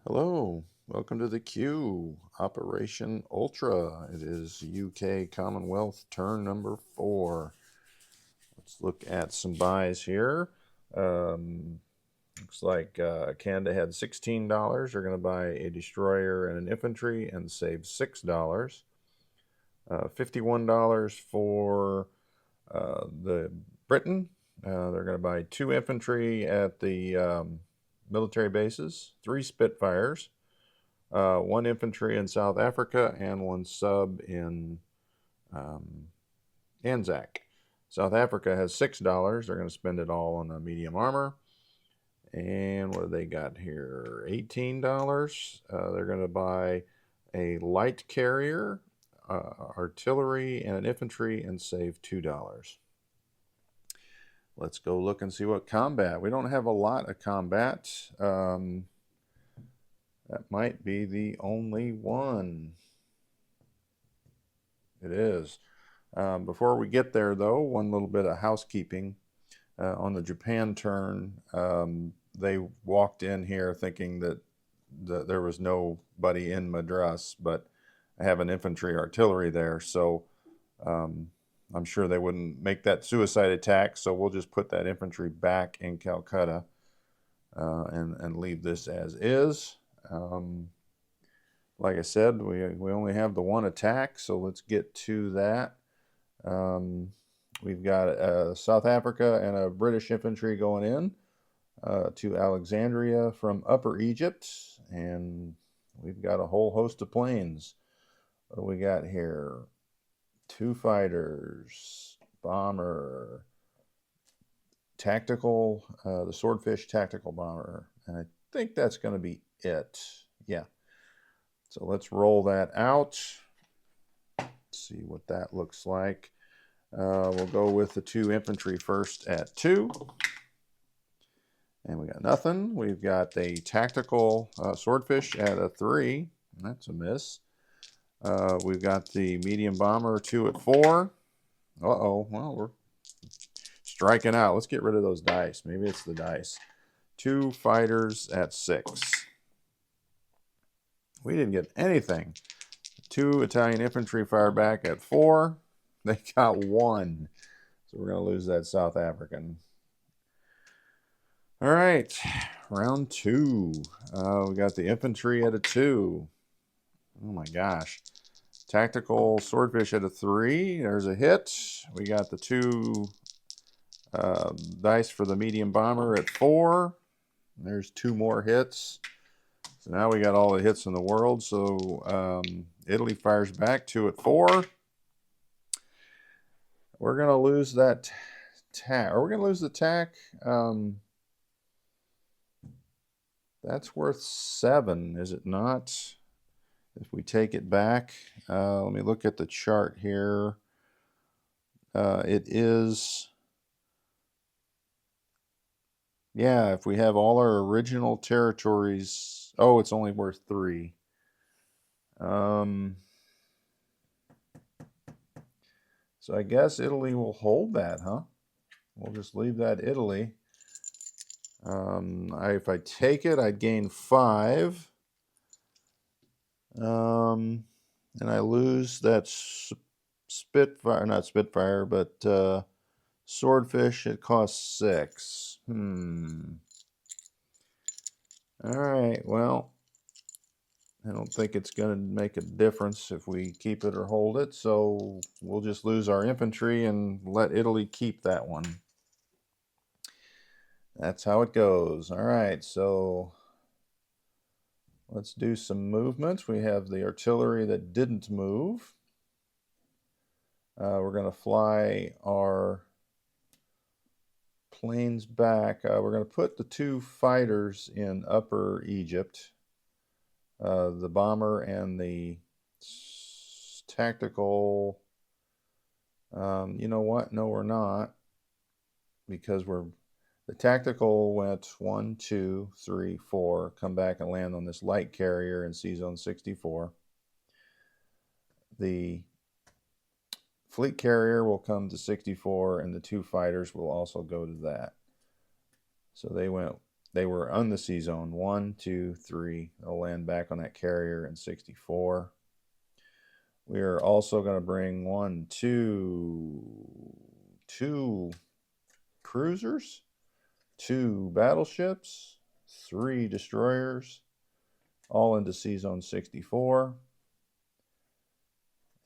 Hello, welcome to the Q, Operation Ultra. It is UK Commonwealth turn number 4. Let's look at some buys here. Looks like Canada had $16. They're going to buy a destroyer and an infantry and save $6. $51 for the Britain. They're going to buy 2 infantry at the military bases, 3 Spitfires, 1 infantry in South Africa, and 1 sub in Anzac. South Africa has $6. They're going to spend it all on the medium armor. And what do they got here? $18. They're going to buy a light carrier, artillery, and an infantry and save $2. Let's go look and see what combat. We don't have a lot of combat. That might be the only one. It is. Before we get there, though, one little bit of housekeeping. On the Japan turn, they walked in here thinking that there was nobody in Madras, but I have an infantry artillery there, so I'm sure they wouldn't make that suicide attack, so we'll just put that infantry back in Calcutta and leave this as is. Like I said, we only have the 1 attack, so let's get to that. We've got South Africa and a British infantry going in to Alexandria from Upper Egypt, and we've got a whole host of planes. What do we got here? 2 fighters, bomber, tactical, the Swordfish tactical bomber, and I think that's going to be it. Yeah. So let's roll that out. Let's see what that looks like. We'll go with the 2 infantry first at 2. And we got nothing. We've got a tactical Swordfish at a 3. That's a miss. We've got the medium bomber 2 at 4. Uh-oh. Well, we're striking out. Let's get rid of those dice. Maybe it's the dice. 2 fighters at 6. We didn't get anything. 2 Italian infantry fire back at 4. They got 1. So we're going to lose that South African. All right, round 2. We got the infantry at a 2. Oh my gosh. Tactical Swordfish at a 3. There's a hit. We got the 2 dice for the medium bomber at 4. There's 2 more hits. So now we got all the hits in the world. So Italy fires back 2 at 4. We're going to lose that tack. Are we going to lose the tack? That's worth 7, is it not? If we take it back, let me look at the chart here. It is, yeah, if we have all our original territories, oh, it's only worth 3. So I guess Italy will hold that, huh? We'll just leave that Italy. If I take it, I'd gain 5. And I lose that Spitfire, not Spitfire, but Swordfish. It costs 6. All right, well, I don't think it's going to make a difference if we keep it or hold it, so we'll just lose our infantry and let Italy keep that one. That's how it goes. All right, so let's do some movements. We have the artillery that didn't move. We're going to fly our planes back. We're going to put the 2 fighters in Upper Egypt. The bomber and the tactical. You know what? No, we're not, because the tactical went 1, 2, 3, 4. Come back and land on this light carrier in C Zone 64. The fleet carrier will come to 64, and the 2 fighters will also go to that. So they went they were on the sea zone. 1, 2, 3. They'll land back on that carrier in 64. We are also going to bring 1, 2 cruisers, 2 battleships, 3 destroyers, all into Sea Zone 64.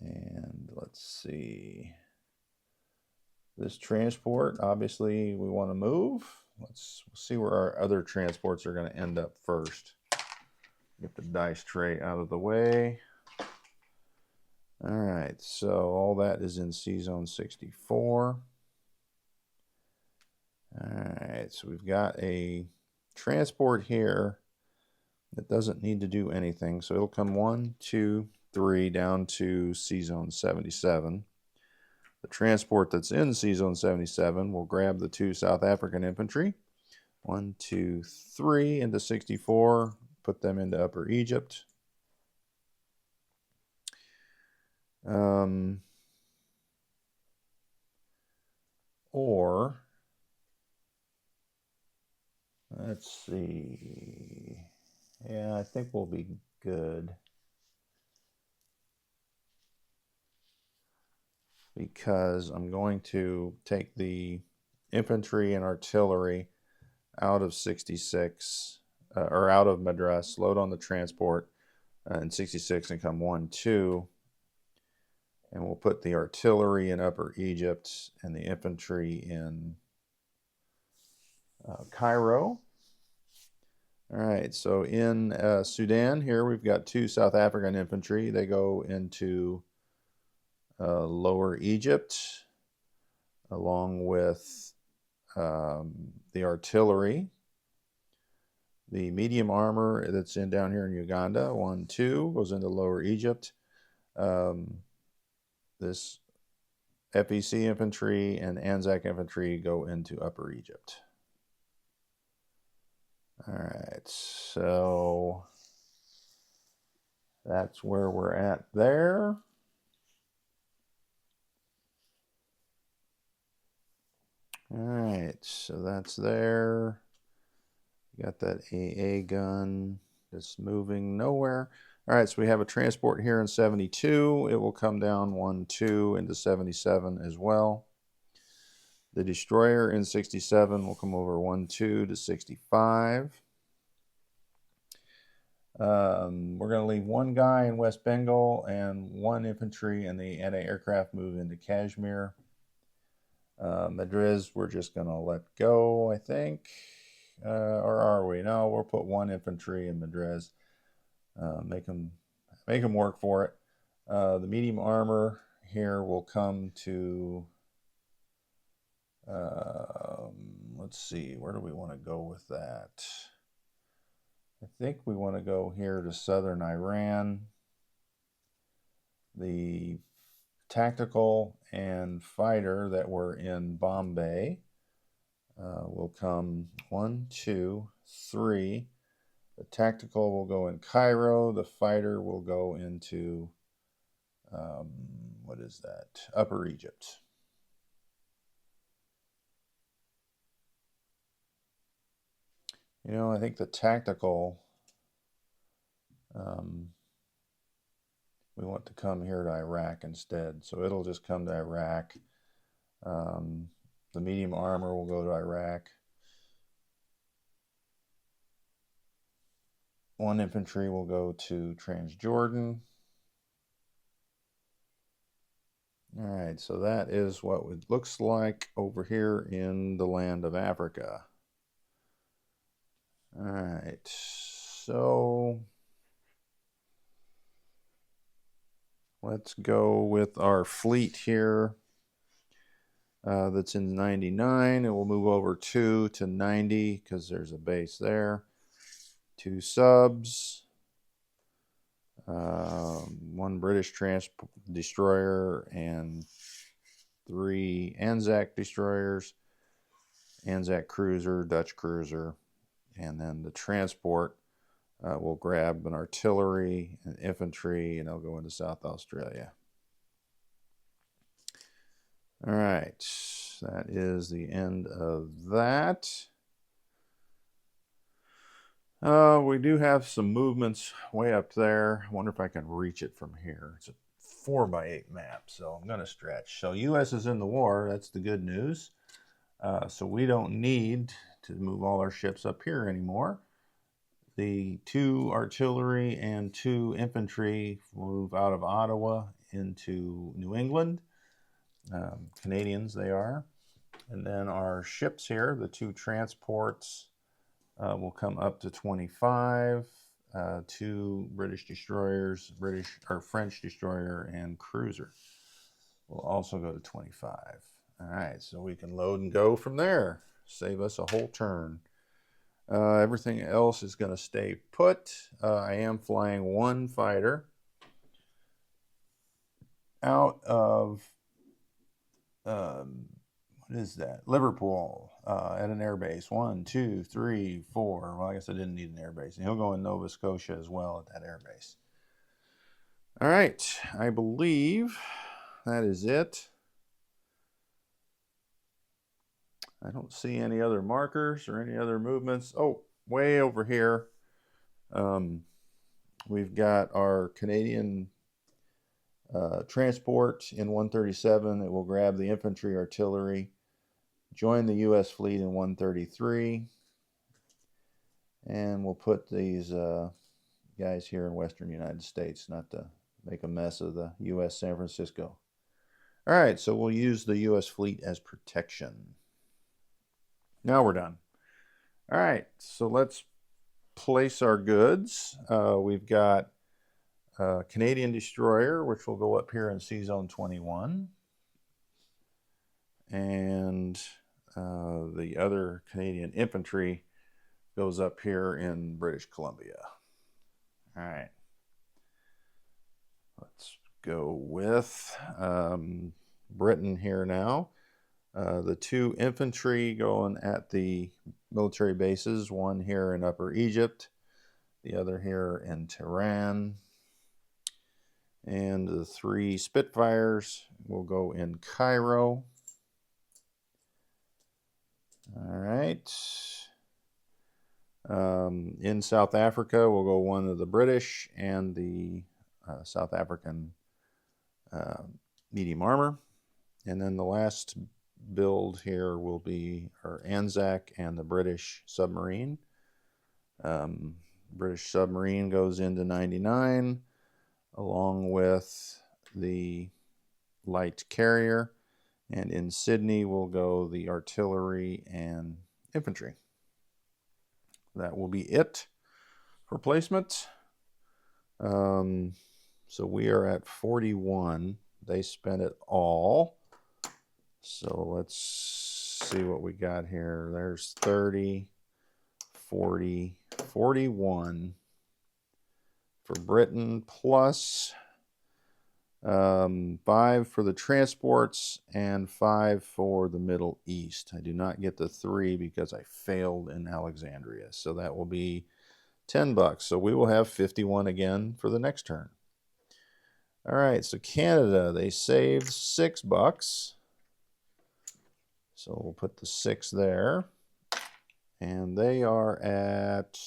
And let's see. This transport, obviously, we want to move. Let's see where our other transports are going to end up first. Get the dice tray out of the way. All right, so all that is in Sea Zone 64. All right, so we've got a transport here that doesn't need to do anything. So it'll come 1, 2, 3 down to Sea Zone 77. The transport that's in Sea Zone 77 will grab the 2 South African infantry. 1, 2, 3 into 64. Put them into Upper Egypt. Or let's see. Yeah, I think we'll be good. Because I'm going to take the infantry and artillery out of 66, or out of Madras, load on the transport in 66 and come 1, 2. And we'll put the artillery in Upper Egypt and the infantry in Cairo. All right, so in Sudan here, we've got 2 South African infantry. They go into Lower Egypt along with the artillery. The medium armor that's in down here in Uganda, 1, 2, goes into Lower Egypt. This FEC infantry and Anzac infantry go into Upper Egypt. All right, so that's where we're at there. All right, so that's there. Got that AA gun that's moving nowhere. All right, so we have a transport here in 72. It will come down 1, 2 into 77 as well. The destroyer in 67 will come over 1, 2 to 65. We're going to leave 1 guy in West Bengal and 1 infantry and the anti-aircraft move into Kashmir. Madrid, we're just going to let go, I think. Or are we? No, we'll put 1 infantry in Madrid. Make them work for it. The medium armor here will come to, let's see, where do we want to go with that? I think we want to go here to southern Iran. The tactical and fighter that were in Bombay will come 1, 2, 3. The tactical will go in Cairo. The fighter will go into, what is that? Upper Egypt. You know, I think the tactical, we want to come here to Iraq instead. So it'll just come to Iraq. The medium armor will go to Iraq. 1 infantry will go to Transjordan. All right, so that is what it looks like over here in the land of Africa. All right, so let's go with our fleet here. That's in 99. It will move over 2 to 90 because there's a base there. 2 subs. 1 British destroyer and 3 Anzac destroyers. Anzac cruiser, Dutch cruiser. And then the transport will grab an artillery and infantry, and they'll go into South Australia. All right, that is the end of that. We do have some movements way up there. I wonder if I can reach it from here. It's a 4x8 map, so I'm going to stretch. So U.S. is in the war. That's the good news. So we don't need to move all our ships up here anymore. The 2 artillery and 2 infantry move out of Ottawa into New England. Canadians they are. And then our ships here, the 2 transports, will come up to 25. 2 British destroyers, French destroyer and cruiser will also go to 25. All right, so we can load and go from there. Save us a whole turn. Everything else is going to stay put. I am flying 1 fighter out of, what is that? Liverpool at an air base. 1, 2, 3, 4. Well, I guess I didn't need an air base. And he'll go in Nova Scotia as well at that air base. All right, I believe that is it. I don't see any other markers or any other movements. Oh, way over here, we've got our Canadian transport in 137. It will grab the infantry artillery, join the U.S. fleet in 133, and we'll put these guys here in western United States, not to make a mess of the U.S. San Francisco. All right, so we'll use the U.S. fleet as protection. Now we're done. All right, so let's place our goods. We've got a Canadian destroyer, which will go up here in Sea Zone 21. And the other Canadian infantry goes up here in British Columbia. All right. Let's go with Britain here now. The 2 infantry going at the military bases, one here in Upper Egypt, the other here in Tehran. And the 3 Spitfires will go in Cairo. All right. In South Africa, we'll go one of the British and the South African medium armor. And then the last build here will be our Anzac and the British submarine. British submarine goes into 99 along with the light carrier. And in Sydney will go the artillery and infantry. That will be it for placement. So we are at 41. They spent it all. So let's see what we got here. There's 30, 40, 41 for Britain, plus 5 for the transports and 5 for the Middle East. I do not get the 3 because I failed in Alexandria. So that will be $10. So we will have 51 again for the next turn. All right, so Canada, they saved $6. So we'll put the 6 there. And they are at,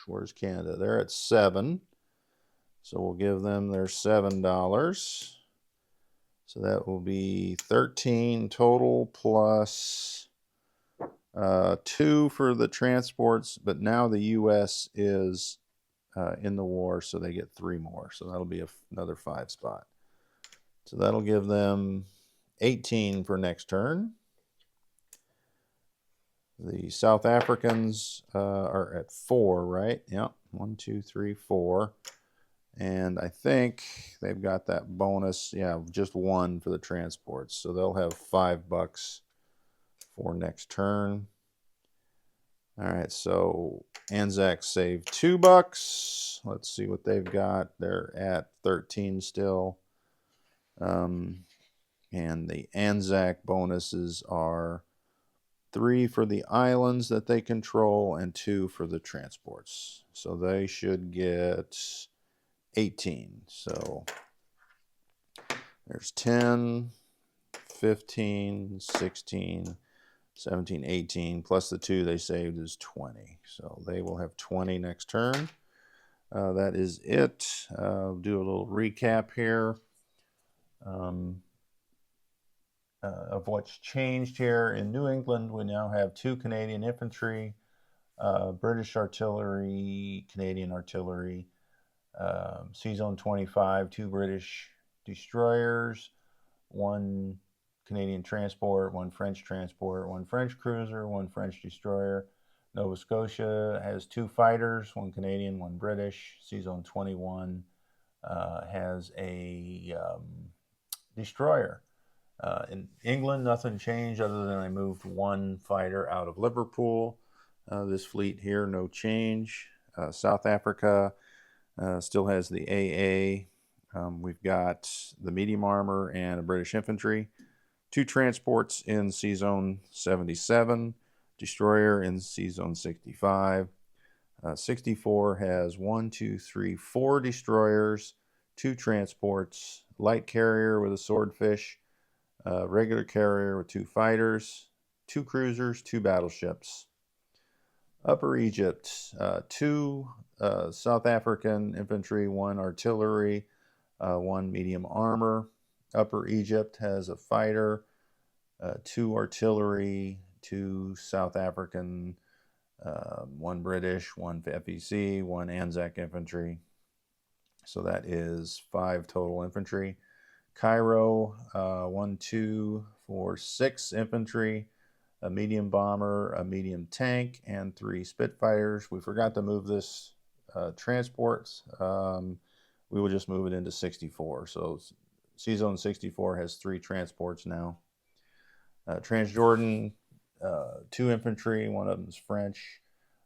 where's Canada? They're at 7. So we'll give them their $7. So that will be 13 total plus 2 for the transports. But now the U.S. is in the war, so they get 3 more. So that'll be another 5 spot. So that'll give them 18 for next turn. The South Africans are at 4, right? Yep, 1, 2, 3, 4. And I think they've got that bonus, yeah, just 1 for the transports. So they'll have $5 for next turn. All right, so Anzac saved $2. Let's see what they've got. They're at 13 still. And the Anzac bonuses are 3 for the islands that they control and 2 for the transports. So they should get 18. So there's 10, 15, 16, 17, 18, plus the 2 they saved is 20. So they will have 20 next turn. That is it. Do a little recap here of what's changed here. In New England, we now have 2 Canadian infantry, British artillery, Canadian artillery, C-Zone 25, 2 British destroyers, 1 Canadian transport, 1 French transport, 1 French cruiser, 1 French destroyer. Nova Scotia has 2 fighters, 1 Canadian, 1 British. C-Zone 21 has a destroyer. In England, nothing changed other than I moved 1 fighter out of Liverpool. This fleet here, no change. South Africa still has the AA. We've got the medium armor and a British infantry. 2 transports in C-Zone 77. Destroyer in C-Zone 65. 64 has 1, 2, 3, 4 destroyers, 2 transports, light carrier with a swordfish, regular carrier with 2 fighters, 2 cruisers, 2 battleships. Upper Egypt, 2 South African infantry, 1 artillery, 1 medium armor. Upper Egypt has a fighter, 2 artillery, 2 South African, 1 British, 1 FEC, 1 Anzac infantry. So that is 5 total infantry. Cairo, 1, 2, 4, 6 infantry, a medium bomber, a medium tank, and 3 Spitfires. We forgot to move this transports. We will just move it into 64. So C-Zone 64 has 3 transports now. Transjordan, 2 infantry, 1 of them is French.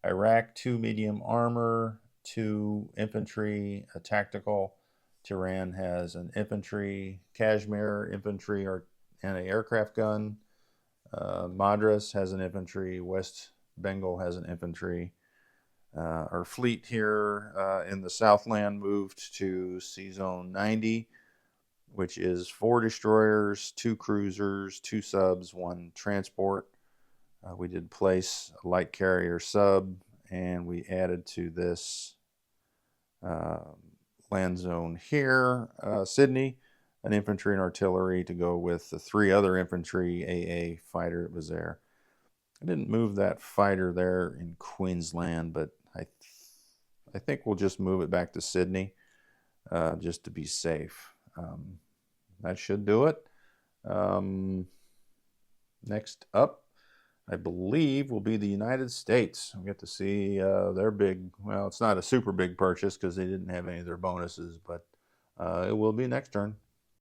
Iraq, 2 medium armor, 2 infantry, a tactical. Tehran has an infantry, Kashmir infantry and an aircraft gun. Madras has an infantry. West Bengal has an infantry. Our fleet here in the Southland moved to C-Zone 90, which is 4 destroyers, 2 cruisers, 2 subs, 1 transport. We did place a light carrier sub, and we added to this land zone here, Sydney, an infantry and artillery to go with the 3 other infantry AA fighter that was there. I didn't move that fighter there in Queensland, but I think we'll just move it back to Sydney just to be safe. That should do it. Next up, I believe, will be the United States. We get to see their big, well, it's not a super big purchase because they didn't have any of their bonuses, but it will be next turn.